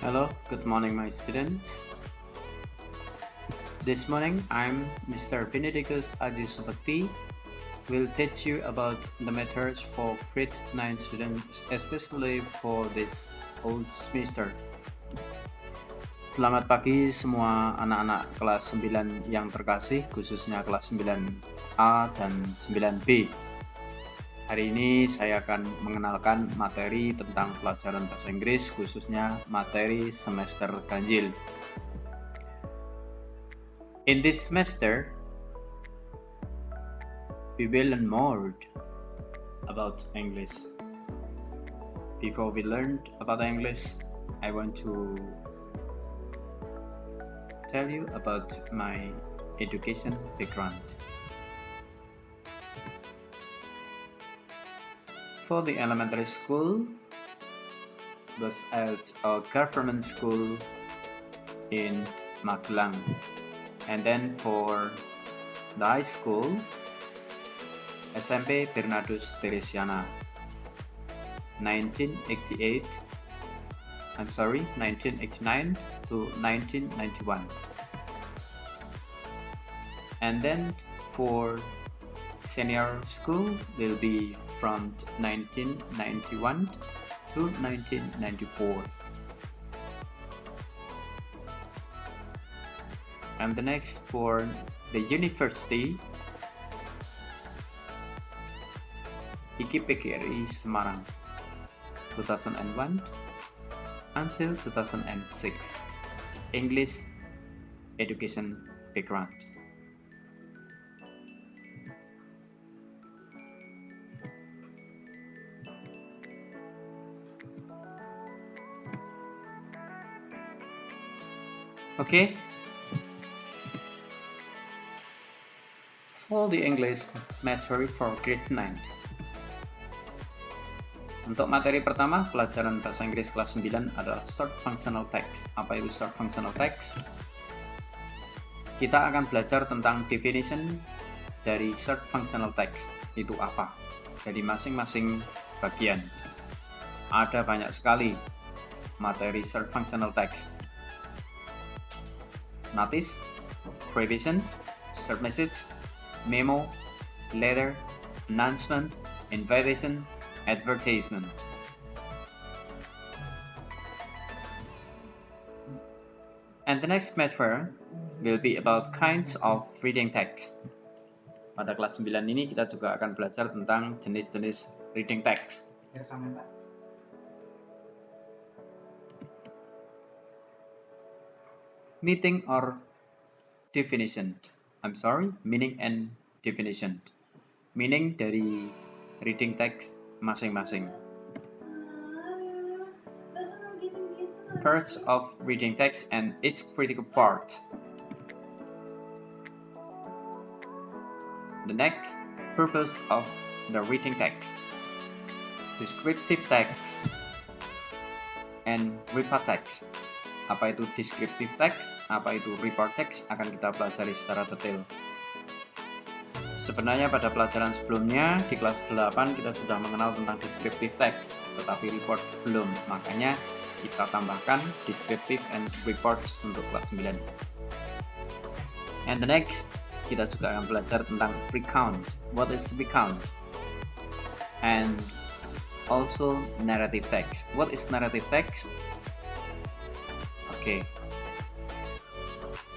Hello, good morning, my students. This morning, I'm Mr. Benedictus Aji Supakti. Will teach you about the methods for grade 9 students, especially for this old semester. Selamat pagi semua anak-anak kelas 9 yang terkasih, khususnya kelas 9A dan 9B. Hari ini saya akan mengenalkan materi tentang pelajaran bahasa Inggris, khususnya materi semester ganjil. In this semester, we will learn more about English. Before we learn about English, I want to tell you about my education background. For the elementary school, was at a government school in Magelang. And then for the high school, SMP Bernardus Teresiana, 1989 to 1991. And then for senior school will be from 1991 to 1994. And the next for the university, IKIP-PGRI Semarang, 2001 until 2006. English education background. Okay. For the English material for grade 9. Untuk materi pertama, pelajaran bahasa Inggris kelas 9 adalah short functional text. Apa itu short functional text? Kita akan belajar tentang definition dari short functional text. Itu apa? Dari masing-masing bagian. Ada banyak sekali materi short functional text. Notice, prevision, short message, memo, letter, announcement, invitation, advertisement. And the next method will be about kinds of reading text. Pada kelas 9 ini kita juga akan belajar tentang jenis-jenis reading text. Meaning or definition. Meaning and definition. Meaning dari reading text masing-masing. Parts of reading text and its critical part. The next, purpose of the reading text. Descriptive text and report text. Apa itu descriptive text, apa itu report text akan kita pelajari secara detail. Sebenarnya pada pelajaran sebelumnya di kelas 8 kita sudah mengenal tentang descriptive text, tetapi report belum. Makanya kita tambahkan descriptive and reports untuk kelas 9. And the next, kita juga akan belajar tentang recount. What is recount? And also narrative text. What is narrative text? Oke.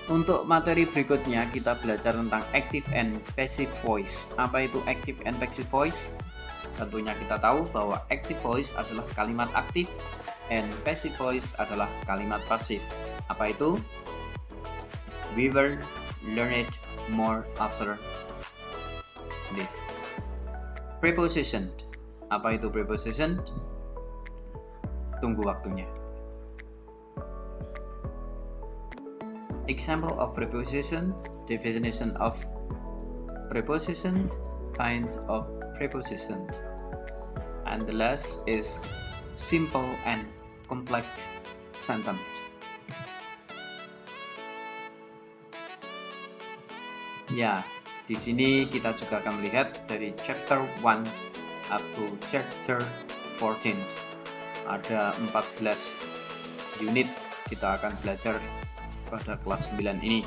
Untuk materi berikutnya kita belajar tentang active and passive voice. Apa itu active and passive voice? Tentunya kita tahu bahwa active voice adalah kalimat aktif and passive voice adalah kalimat pasif. Apa itu? We will learn it more after this. Preposition. Apa itu preposition? Tunggu waktunya. Example of prepositions, definition of prepositions, kinds of prepositions. And the last is simple and complex sentence. Ya, di sini kita juga akan melihat dari chapter 1 up to chapter 14. Ada 14 unit kita akan belajar pada kelas 9 ini.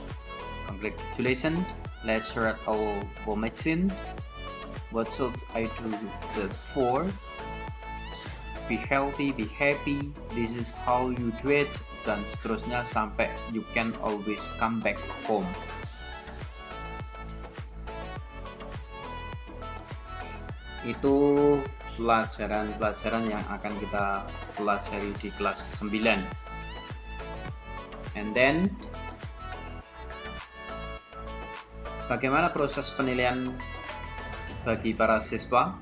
Congratulations, let's start our formation. What should I do for? Be healthy, be happy, this is how you do it, dan seterusnya sampai you can always come back home. Itu pelajaran-pelajaran yang akan kita pelajari di kelas 9. And then, bagaimana proses penilaian bagi para siswa?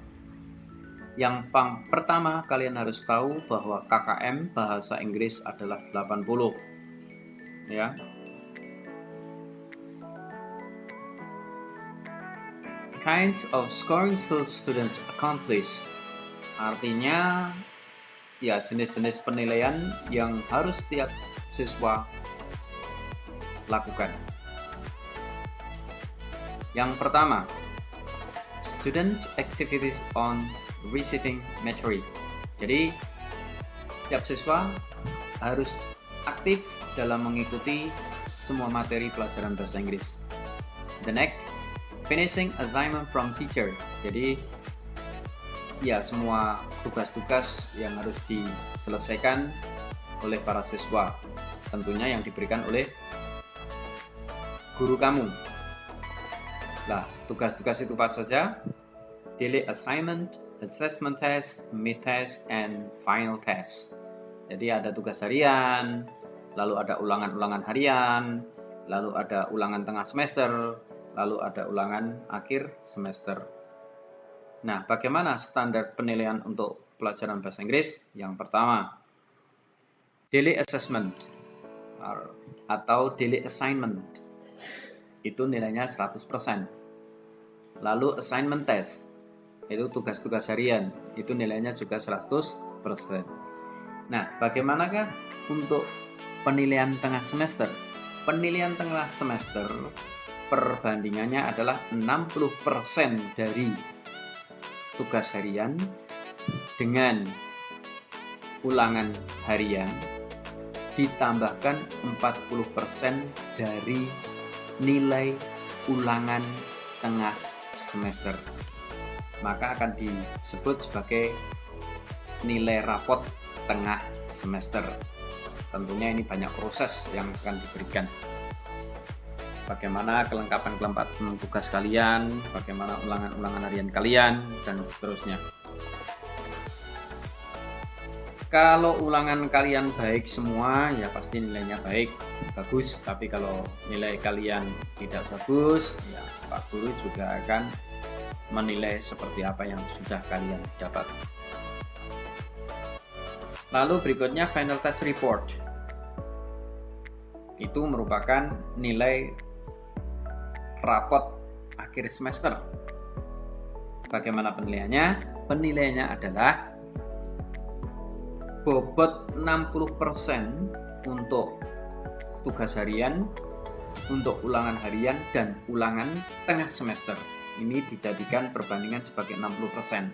Yang pertama, kalian harus tahu bahwa KKM bahasa Inggris adalah 80. Ya. Kinds of scoring students accomplish. Artinya, ya jenis-jenis penilaian yang harus setiap siswa lakukan. Yang pertama, student activities on receiving material. Jadi setiap siswa harus aktif dalam mengikuti semua materi pelajaran bahasa Inggris. The next, finishing assignment from teacher. Jadi ya semua tugas-tugas yang harus diselesaikan oleh para siswa, tentunya yang diberikan oleh guru kamu. Nah, tugas-tugas itu apa saja? Daily assignment, assessment test, mid test, and final test. Jadi ada tugas harian, lalu ada ulangan-ulangan harian, lalu ada ulangan tengah semester, lalu ada ulangan akhir semester. Nah, bagaimana standar penilaian untuk pelajaran bahasa Inggris? Yang pertama, daily assessment atau daily assignment. Itu nilainya 100%. Lalu assignment test, itu tugas-tugas harian, itu nilainya juga 100%. Nah, bagaimanakah untuk penilaian tengah semester? Penilaian tengah semester perbandingannya adalah 60% dari tugas harian dengan ulangan harian ditambahkan 40% dari nilai ulangan tengah semester. Maka akan disebut sebagai nilai rapot tengah semester. Tentunya ini banyak proses yang akan diberikan. Bagaimana kelengkapan tugas kalian, bagaimana ulangan-ulangan harian kalian, dan seterusnya. Kalau ulangan kalian baik semua, ya pasti nilainya baik, bagus. Tapi kalau nilai kalian tidak bagus, ya Pak Guru juga akan menilai seperti apa yang sudah kalian dapat. Lalu berikutnya final test report. Itu merupakan nilai rapot akhir semester. Bagaimana penilaiannya? Penilaiannya adalah bobot 60% untuk tugas harian, untuk ulangan harian, dan ulangan tengah semester. Ini dijadikan perbandingan sebagai 60%.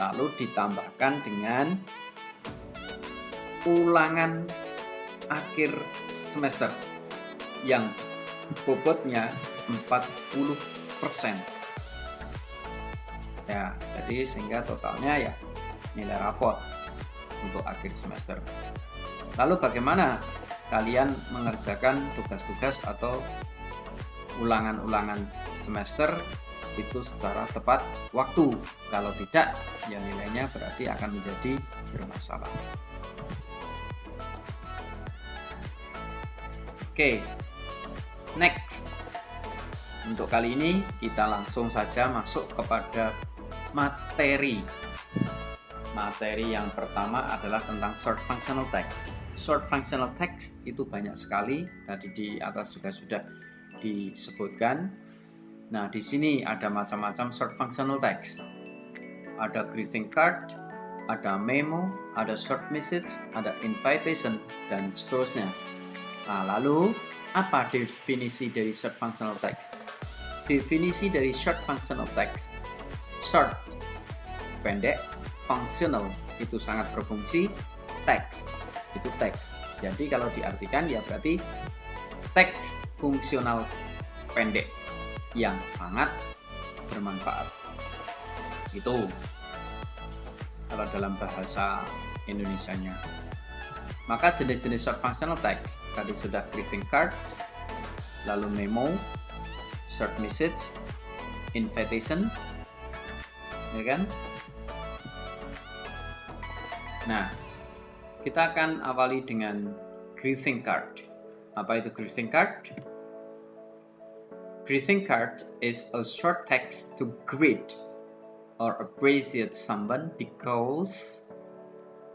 Lalu ditambahkan dengan ulangan akhir semester yang bobotnya 40%. Ya, jadi sehingga totalnya ya nilai rapot untuk akhir semester. Lalu bagaimana kalian mengerjakan tugas-tugas atau ulangan-ulangan semester itu secara tepat waktu? Kalau tidak, ya nilainya berarti akan menjadi bermasalah. Oke, next. Untuk kali ini kita langsung saja masuk kepada materi. Materi yang pertama adalah tentang short functional text. Short functional text itu banyak sekali, tadi di atas juga sudah disebutkan. Nah, di sini ada macam-macam short functional text. Ada greeting card, ada memo, ada short message, ada invitation, dan seterusnya. Nah, lalu apa definisi dari short functional text? Definisi dari short functional text. Short, pendek, functional, itu sangat berfungsi, text, itu teks. Jadi kalau diartikan ya berarti teks fungsional pendek yang sangat bermanfaat. Itu kalau dalam bahasa Indonesianya. Maka jenis-jenis short functional text tadi sudah greeting card, lalu memo, short message, invitation, ya kan? Nah, kita akan awali dengan greeting card. Apa itu greeting card? Greeting card is a short text to greet or appreciate someone because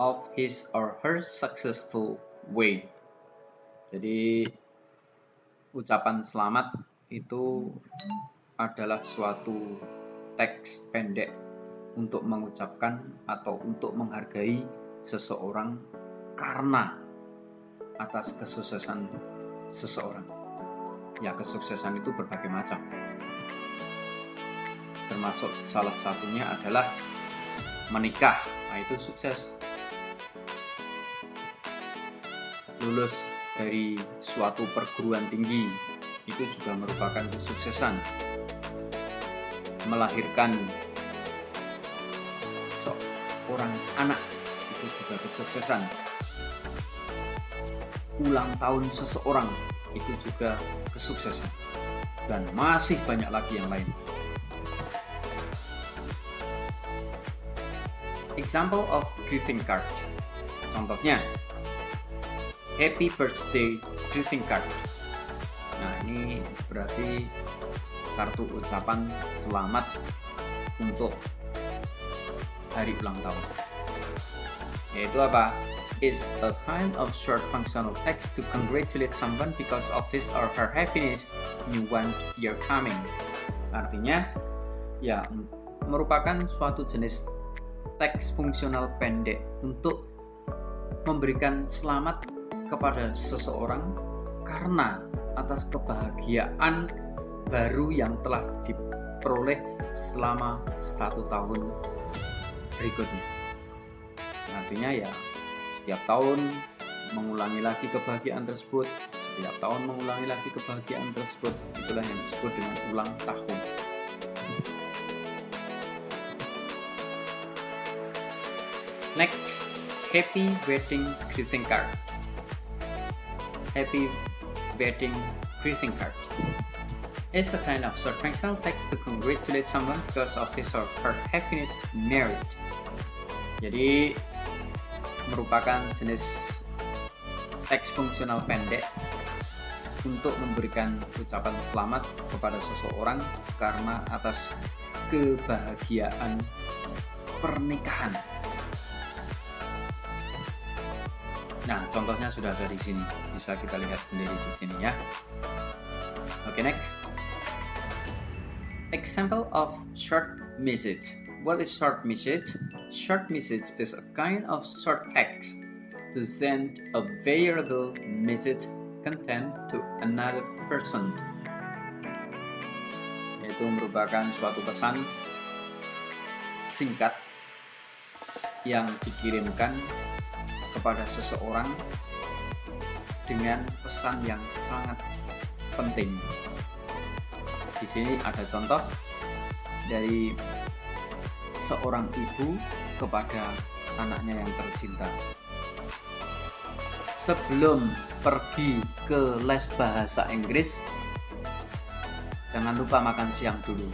of his or her successful way. Jadi ucapan selamat itu adalah suatu teks pendek untuk mengucapkan atau untuk menghargai seseorang karena atas kesuksesan seseorang. Ya, kesuksesan itu berbagai macam. Termasuk salah satunya adalah menikah. Nah, itu sukses. Lulus dari suatu perguruan tinggi itu juga merupakan kesuksesan. Melahirkan seorang anak itu juga kesuksesan. Ulang tahun seseorang itu juga kesuksesan. Dan masih banyak lagi yang lain. Example of greeting card. Contohnya, happy birthday greeting card. Nah, ini berarti kartu ucapan selamat untuk hari ulang tahun. Yaitu apa? Is a kind of short functional text to congratulate someone because of his or her happiness new one year coming. Artinya, ya merupakan suatu jenis teks fungsional pendek untuk memberikan selamat kepada seseorang karena atas kebahagiaan baru yang telah diperoleh selama 1 tahun berikutnya. Artinya ya setiap tahun mengulangi lagi kebahagiaan tersebut, setiap tahun mengulangi lagi kebahagiaan tersebut. Itulah yang disebut dengan ulang tahun. Next, happy wedding greeting card. Happy wedding greeting card is a kind of short functional text to congratulate someone because of his or her happiness married. Jadi merupakan jenis teks fungsional pendek untuk memberikan ucapan selamat kepada seseorang karena atas kebahagiaan pernikahan. Nah, contohnya sudah ada di sini, bisa kita lihat sendiri di sini ya. Oke, next. Example of short message. What is short message? Short message is a kind of short text to send a variable message content to another person. Yaitu merupakan suatu pesan singkat yang dikirimkan kepada seseorang dengan pesan yang sangat penting. Di sini ada contoh dari seorang ibu kepada anaknya yang tercinta. Sebelum pergi ke les bahasa Inggris, jangan lupa makan siang dulu.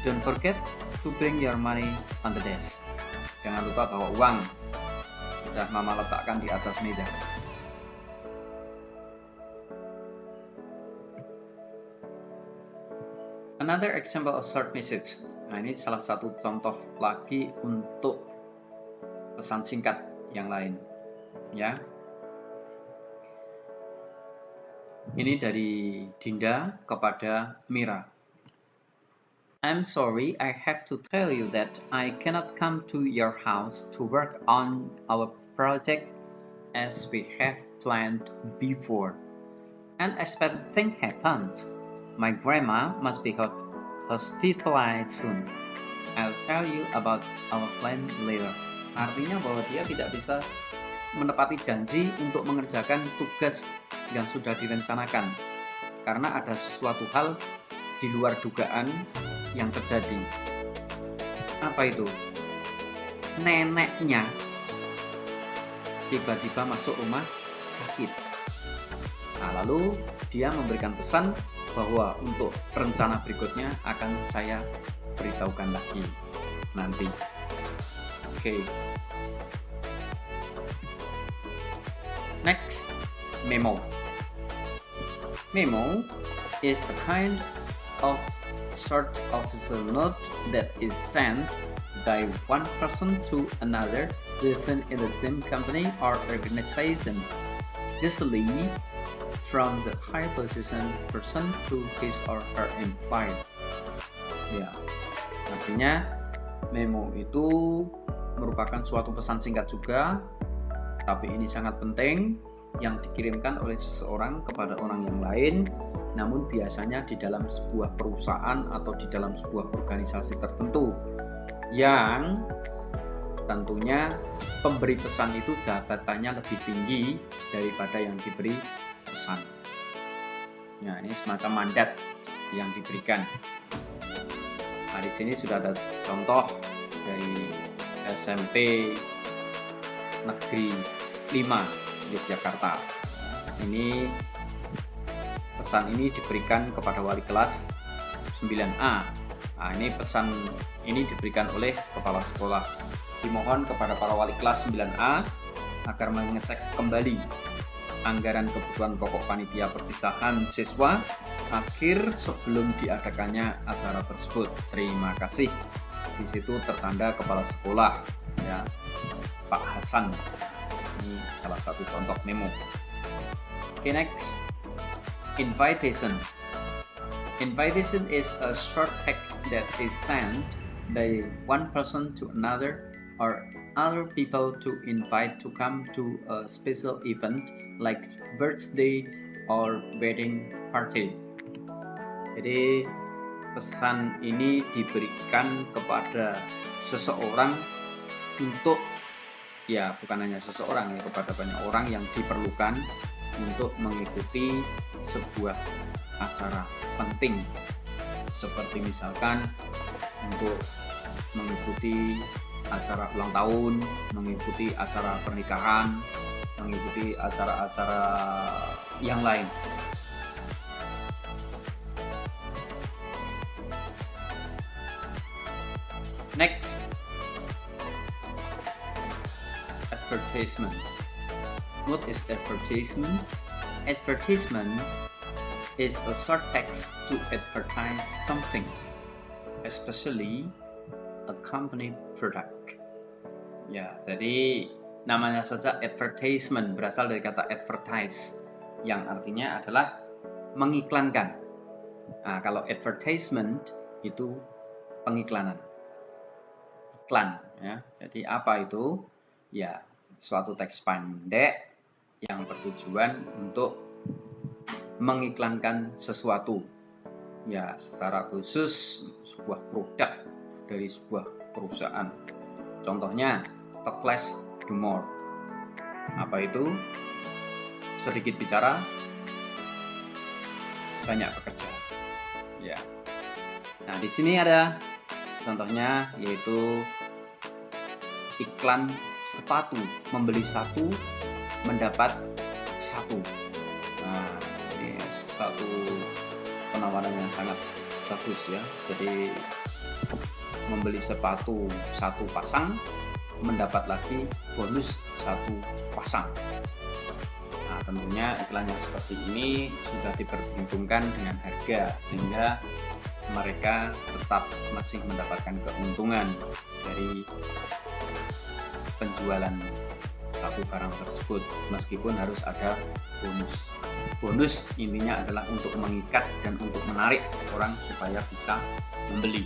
Don't forget to bring your money on the desk. Jangan lupa bawa uang. Sudah mama letakkan di atas meja. Another example of short message. Nah, ini salah satu contoh lagi untuk pesan singkat yang lain, ya. Ini dari Dinda kepada Mira. I'm sorry, I have to tell you that I cannot come to your house to work on our project as we have planned before. An unexpected thing happened. My grandma must be hospitalized soon. I'll tell you about our plan later. Artinya bahwa dia tidak bisa menepati janji untuk mengerjakan tugas yang sudah direncanakan karena ada sesuatu hal di luar dugaan yang terjadi. Apa itu? Neneknya tiba-tiba masuk rumah sakit. Nah, lalu dia memberikan pesan bahwa untuk rencana berikutnya akan saya beritahukan lagi nanti. Oke. Next, memo. Memo is a kind of sort of a note that is sent by one person to another within the same company or organization, usually from the high position person to his or her employer. Ya, artinya memo itu merupakan suatu pesan singkat juga, tapi ini sangat penting yang dikirimkan oleh seseorang kepada orang yang lain, namun biasanya di dalam sebuah perusahaan atau di dalam sebuah organisasi tertentu yang tentunya pemberi pesan itu jabatannya lebih tinggi daripada yang diberi pesan. Nah, ini semacam mandat yang diberikan. Nah, di sini sudah ada contoh dari SMP Negeri 5 Yogyakarta. Ini pesan ini diberikan kepada wali kelas 9A. Nah, ini pesan ini diberikan oleh kepala sekolah. Dimohon kepada para wali kelas 9A agar mengecek kembali anggaran kebutuhan pokok panitia perpisahan siswa akhir sebelum diadakannya acara tersebut. Terima kasih. Di situ tertanda kepala sekolah, ya, Pak Hasan. Ini salah satu contoh memo. Okay, next, invitation. Invitation is a short text that is sent by one person to another or other people to invite to come to a special event like birthday or wedding party. Jadi pesan ini diberikan kepada seseorang untuk, ya bukan hanya seseorang, ya kepada banyak orang yang diperlukan untuk mengikuti sebuah acara penting, seperti misalkan untuk mengikuti acara ulang tahun, mengikuti acara pernikahan, mengikuti acara-acara yang lain. Next, advertisement. What is advertisement? Advertisement is a short text to advertise something, especially a company product. Ya, jadi namanya saja advertisement berasal dari kata advertise yang artinya adalah mengiklankan. Nah, kalau advertisement itu pengiklanan. Iklan, ya. Jadi apa itu? Ya, suatu teks pendek yang bertujuan untuk mengiklankan sesuatu. Ya, secara khusus sebuah produk dari sebuah perusahaan. Contohnya, talk less, do more. Apa itu? Sedikit bicara, banyak bekerja. Ya. Nah, di sini ada contohnya, yaitu iklan sepatu, membeli satu mendapat satu. Nah, ini satu penawaran yang sangat bagus, ya. Jadi membeli sepatu satu pasang mendapat lagi bonus satu pasang. Nah, tentunya iklan yang seperti ini sudah diperhitungkan dengan harga sehingga mereka tetap masih mendapatkan keuntungan dari penjualan satu barang tersebut meskipun harus ada bonus. Bonus intinya adalah untuk mengikat dan untuk menarik orang supaya bisa membeli.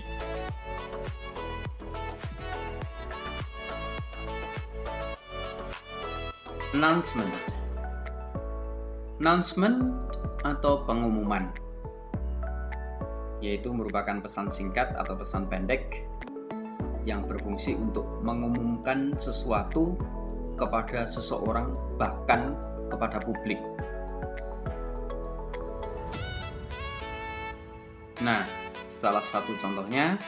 Announcement. Announcement atau pengumuman, yaitu merupakan pesan singkat atau pesan pendek yang berfungsi untuk mengumumkan sesuatu kepada seseorang, bahkan kepada publik. Nah, salah satu contohnya,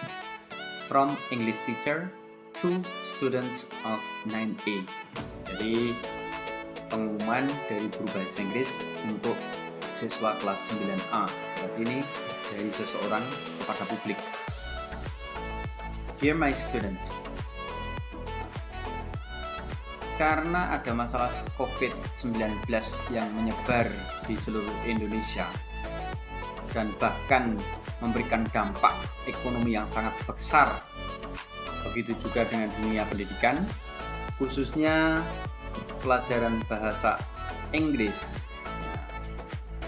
from English teacher to students of 9A. Jadi, pengumuman dari guru bahasa Inggris untuk siswa kelas 9A. Berarti ini dari seseorang kepada publik. Dear my students, karena ada masalah COVID-19 yang menyebar di seluruh Indonesia dan bahkan memberikan dampak ekonomi yang sangat besar, begitu juga dengan dunia pendidikan, khususnya pelajaran bahasa Inggris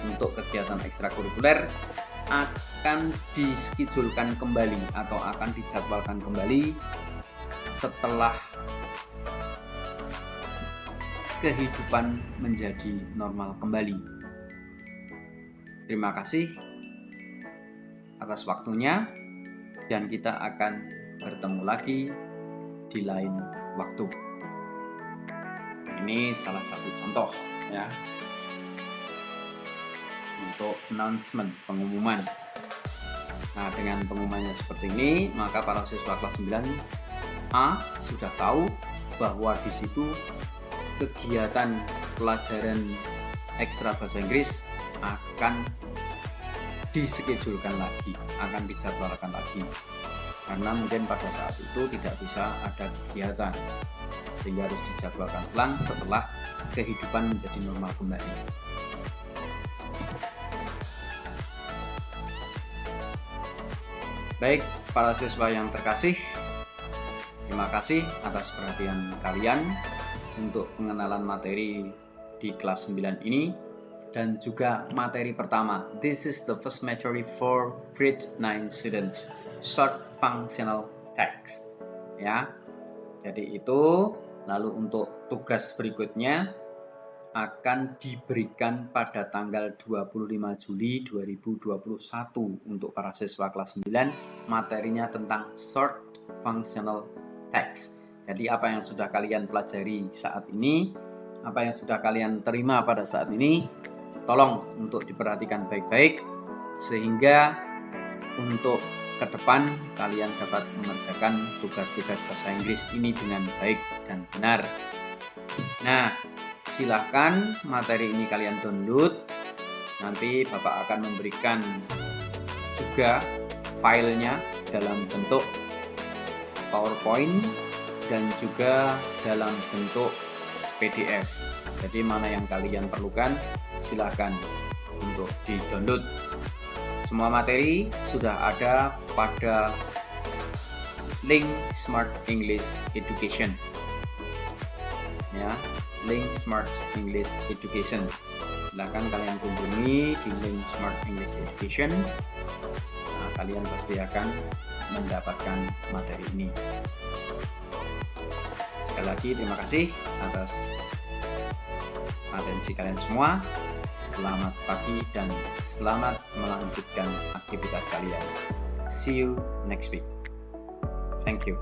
untuk kegiatan ekstrakurikuler akan dischedule-kan kembali atau akan dijadwalkan kembali setelah kehidupan menjadi normal kembali. Terima kasih atas waktunya, dan kita akan bertemu lagi di lain waktu. Ini salah satu contoh ya untuk announcement, pengumuman. Nah, dengan pengumumannya seperti ini, maka para siswa kelas 9A sudah tahu bahwa di situ kegiatan pelajaran ekstra bahasa Inggris akan dischedule-kan lagi, akan dijadwalkan lagi. Karena mungkin pada saat itu tidak bisa ada kegiatan, sehingga harus dijadwalkan ulang setelah kehidupan menjadi normal kembali. Baik, para siswa yang terkasih, terima kasih atas perhatian kalian untuk pengenalan materi di kelas 9 ini, dan juga materi pertama. This is the first material for grade 9 students, short functional text. Ya, jadi itu. Lalu untuk tugas berikutnya akan diberikan pada tanggal 25 Juli 2021 untuk para siswa kelas 9, materinya tentang short functional text. Jadi apa yang sudah kalian pelajari saat ini, apa yang sudah kalian terima pada saat ini, tolong untuk diperhatikan baik-baik sehingga untuk ke depan kalian dapat mengerjakan tugas-tugas bahasa Inggris ini dengan baik dan benar. Nah, silakan materi ini kalian download. Nanti Bapak akan memberikan juga filenya dalam bentuk PowerPoint dan juga dalam bentuk PDF. Jadi mana yang kalian perlukan, silakan untuk di-download. Semua materi sudah ada pada link Smart English Education. Ya, link Smart English Education. Silakan kalian kunjungi di link Smart English Education. Nah, kalian pasti akan mendapatkan materi ini. Sekali lagi terima kasih atas atensi kalian semua. Selamat pagi dan selamat melanjutkan aktivitas kalian. See you next week. Thank you.